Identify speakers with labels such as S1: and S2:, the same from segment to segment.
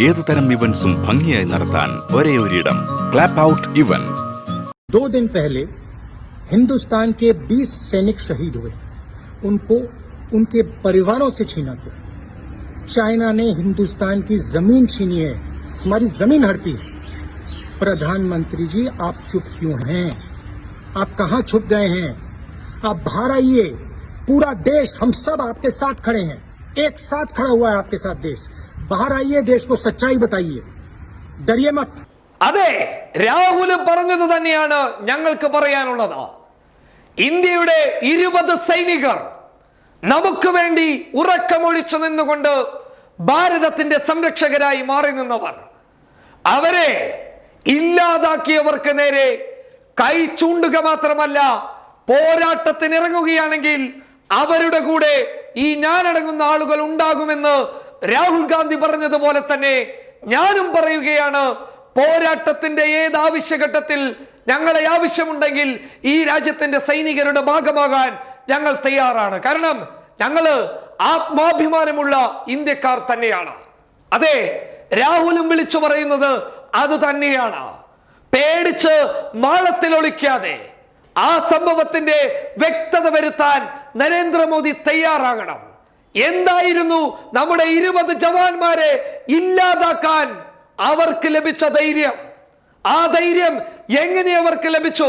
S1: ഏതുതരം ഇവന്റ്സും ഭംഗിയായി നടത്താൻ ഒരേ ഒരിടം ക്ലാപ്പ് ഔട്ട് ഇവന്റ്സ്.
S2: 2 दिन पहले हिंदुस्तान के 20 सैनिक शहीद हुए, उनको उनके परिवारों से छीना गया। चाइना ने हिंदुस्तान की जमीन छीनी है, हमारी जमीन हड़पी है। प्रधानमंत्री जी, आप चुप क्यों हैं? आप कहां छुप गए हैं? आप बाहर आइए। पूरा देश, हम सब आपके साथ खड़े हैं, एक साथ खड़ा हुआ है आपके साथ देश। बाहर आइए, देश को सच्चाई बताइए, डरिए मत।
S3: അതെ, രാഹുൽ പറഞ്ഞത് തന്നെയാണ് ഞങ്ങൾക്ക് പറയാനുള്ളത്. ഇന്ത്യയുടെ 20 സൈനികർ നമുക്ക് വേണ്ടി ഉറക്കമൊഴിച്ചു നിന്നുകൊണ്ട് ഭാരതത്തിന്റെ സംരക്ഷകരായി മാറി നിന്നവർ, അവരെ ഇല്ലാതാക്കിയവർക്ക് നേരെ കൈ ചൂണ്ടുക മാത്രമല്ല, പോരാട്ടത്തിനിറങ്ങുകയാണെങ്കിൽ അവരുടെ കൂടെ ഈ ഞാനടങ്ങുന്ന ആളുകൾ ഉണ്ടാകുമെന്ന് രാഹുൽ ഗാന്ധി പറഞ്ഞതുപോലെ തന്നെ ഞാനും പറയുകയാണ്. പോരാട്ടത്തിന്റെ ഏത് ആവശ്യഘട്ടത്തിൽ ഞങ്ങളെ ആവശ്യമുണ്ടെങ്കിൽ ഈ രാജ്യത്തിന്റെ സൈനികരുടെ ഭാഗമാകാൻ ഞങ്ങൾ തയ്യാറാണ്. കാരണം ഞങ്ങള് ആത്മാഭിമാനമുള്ള ഇന്ത്യക്കാർ തന്നെയാണ്. അതെ, രാഹുലും വിളിച്ചു പറയുന്നത് അത് തന്നെയാണ്. പേടിച്ച് മാളത്തിൽ ഒളിക്കാതെ ആ സംഭവത്തിന്റെ വ്യക്തത വരുത്താൻ നരേന്ദ്രമോദി തയ്യാറാകണം. എന്തായിരുന്നു നമ്മുടെ 20 ജവാന്മാരെ ഇല്ലാതാക്കാൻ അവർക്ക് ലഭിച്ച ധൈര്യം? ആ ധൈര്യം എങ്ങനെ അവർക്ക് ലഭിച്ചു?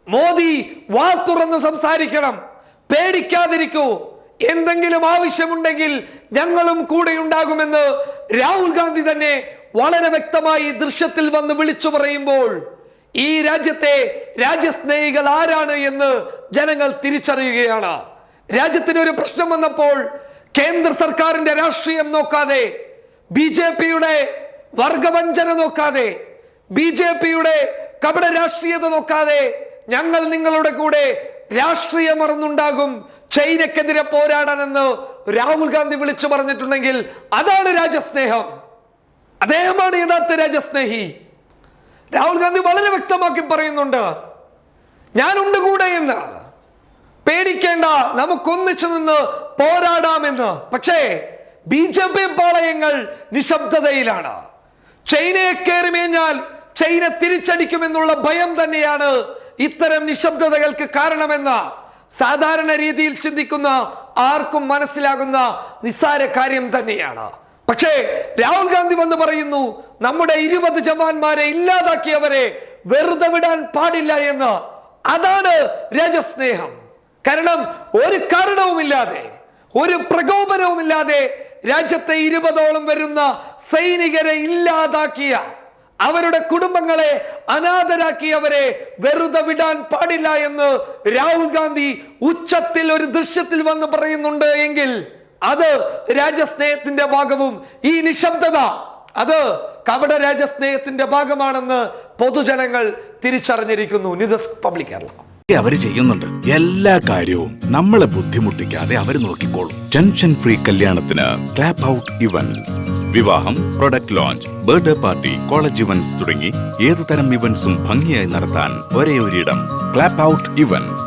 S3: മോദി വാ തുറന്ന് സംസാരിക്കണം, പേടിക്കാതിരിക്കൂ, എന്തെങ്കിലും ആവശ്യമുണ്ടെങ്കിൽ ഞങ്ങളും കൂടെ ഉണ്ടാകുമെന്ന് രാഹുൽ ഗാന്ധി തന്നെ വളരെ വ്യക്തമായി ദൃശ്യത്തിൽ വന്ന് വിളിച്ചു പറയുമ്പോൾ ഈ രാജ്യത്തെ രാജ്യസ്നേഹികൾ ആരാണ് എന്ന് ജനങ്ങൾ തിരിച്ചറിയുകയാണ്. രാജ്യത്തിന് ഒരു പ്രശ്നം വന്നപ്പോൾ കേന്ദ്ര സർക്കാരിന്റെ രാഷ്ട്രീയം നോക്കാതെ, ബി.ജെ.പിയുടെ വർഗവഞ്ചന നോക്കാതെ, ബി.ജെ.പിയുടെ കപട രാഷ്ട്രീയത നോക്കാതെ ഞങ്ങൾ നിങ്ങളുടെ കൂടെ രാഷ്ട്രീയം മറന്നുണ്ടാകും, ചൈനക്കെതിരെ പോരാടാനെന്ന് രാഹുൽ ഗാന്ധി വിളിച്ചു പറഞ്ഞിട്ടുണ്ടെങ്കിൽ അതാണ് രാജ്യസ്നേഹം. അദ്ദേഹമാണ് യഥാർത്ഥ രാജ്യസ്നേഹി. രാഹുൽ ഗാന്ധി വളരെ വ്യക്തമാക്കി പറയുന്നുണ്ട്, ഞാനുണ്ട് കൂടെ എന്ന്, പേടിക്കേണ്ട, നമുക്കൊന്നിച്ചു നിന്ന് പോരാടാമെന്ന്. പക്ഷേ ബി.ജെ.പി പാളയങ്ങൾ നിശബ്ദതയിലാണ്. ചൈനയെ കയറി മേഞ്ഞാൽ ചൈന തിരിച്ചടിക്കുമെന്നുള്ള ഭയം തന്നെയാണ് ഇത്തരം നിശബ്ദതകൾക്ക് കാരണമെന്ന സാധാരണ രീതിയിൽ ചിന്തിക്കുന്ന ആർക്കും മനസ്സിലാകുന്ന നിസ്സാര കാര്യം തന്നെയാണ്. പക്ഷേ രാഹുൽ ഗാന്ധി വന്ന് പറയുന്നു, നമ്മുടെ 20 ജവാന്മാരെ ഇല്ലാതാക്കിയവരെ വെറുതെ വിടാൻ പാടില്ല എന്ന്. അതാണ് രാജ്യസ്നേഹം. കാരണം ഒരു കാരണവുമില്ലാതെ, ഒരു പ്രകോപനവുമില്ലാതെ രാജ്യത്തെ 20ഓളം വരുന്ന സൈനികരെ ഇല്ലാതാക്കിയ, അവരുടെ കുടുംബങ്ങളെ അനാഥരാക്കിയവരെ വെറുതെ വിടാൻ പാടില്ല എന്ന് രാഹുൽ ഗാന്ധി ഉച്ചത്തിൽ ഒരു ദൃശ്യത്തിൽ വന്ന് പറയുന്നുണ്ട് എങ്കിൽ അത് രാജ്യസ്നേഹത്തിന്റെ ഭാഗവും ഈ നിശബ്ദത അത് കപട രാജ്യസ്നേഹത്തിന്റെ ഭാഗമാണെന്ന് പൊതുജനങ്ങൾ തിരിച്ചറിഞ്ഞിരിക്കുന്നു. News desk public Kerala.
S1: അവര് ചെയ്യുന്നുണ്ട് എല്ലാ കാര്യവും നമ്മളെ ബുദ്ധിമുട്ടിക്കാതെ അവര് നോക്കിക്കോളും. ടെൻഷൻ ഫ്രീ കല്യാണത്തിന് ക്ലാപ്പ് ഔട്ട് ഇവന്റ്സ്. വിവാഹം, product launch, birthday party, college events തുടങ്ങി ഏതുതരം ഇവന്റ്സും ഭംഗിയായി നടത്താൻ ഒരേ ഒരിടം ക്ലാപ്പ് ഔട്ട് ഇവന്റ്സ്.